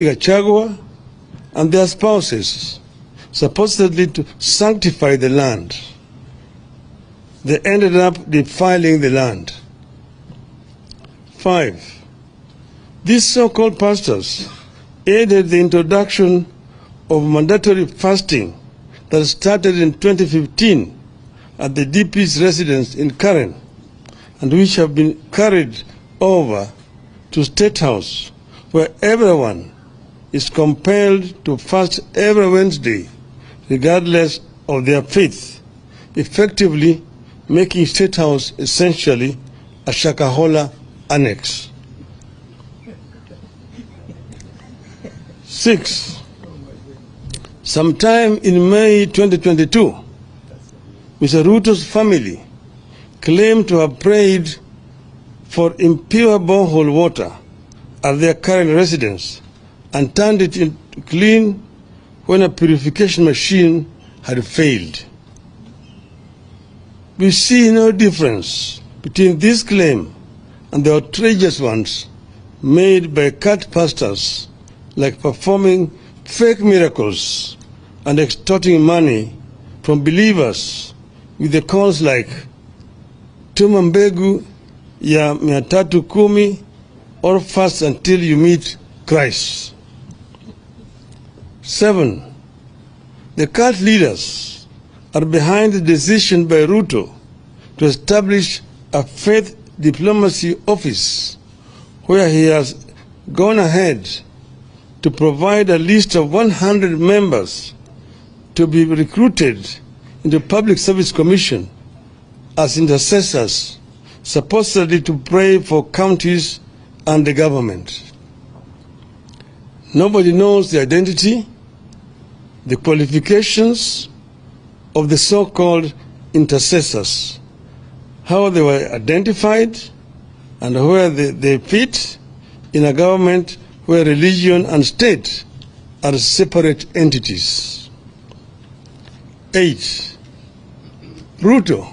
Gachagua and their spouses, supposedly to sanctify the land. They ended up defiling the land. 5. These so-called pastors aided the introduction of mandatory fasting that started in 2015 at the DP's residence in Karen, and which have been carried over to State House, where everyone is compelled to fast every Wednesday, regardless of their faith, effectively making State House essentially a Shakahola annex. 6. Sometime in May 2022, Mr. Ruto's family claimed to have prayed for impure borehole water at their current residence and turned it into clean when a purification machine had failed. We see no difference between this claim and the outrageous ones made by cult pastors, like performing fake miracles and extorting money from believers with the calls like tuma mbegu ya 310 or fast until you meet Christ. 7. The cult leaders are behind the decision by Ruto to establish a faith diplomacy office where he has gone ahead to provide a list of 100 members to be recruited into Public Service Commission as intercessors, supposedly to pray for counties and the government. Nobody knows the identity, the qualifications of the so-called intercessors, how they were identified, and where they fit in a government where religion and state are separate entities. 8. Ruto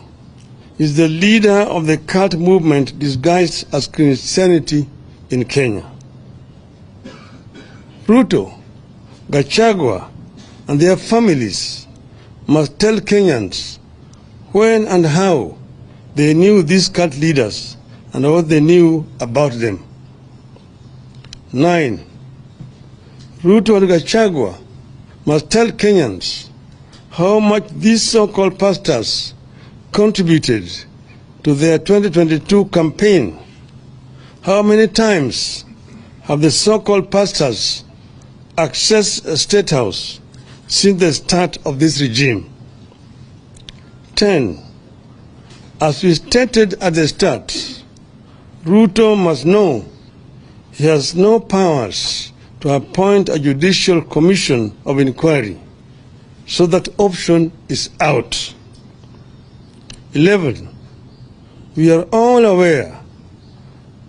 is the leader of the cult movement disguised as Christianity in Kenya. Ruto, Gachagua, and their families must tell Kenyans when and how they knew these cult leaders and what they knew about them. 9. Ruto and Gachagua must tell Kenyans how much these so-called pastors contributed to their 2022 campaign. How many times have the so-called pastors accessed a State House since the start of this regime? 10. As we stated at the start, Ruto must know he has no powers to appoint a judicial commission of inquiry, so that option is out. 11. We are all aware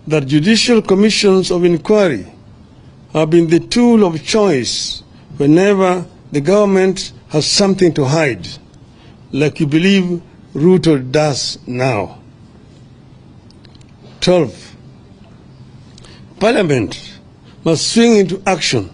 that judicial commissions of inquiry have been the tool of choice whenever the government has something to hide, like you believe Ruto does now. 12. Parliament must swing into action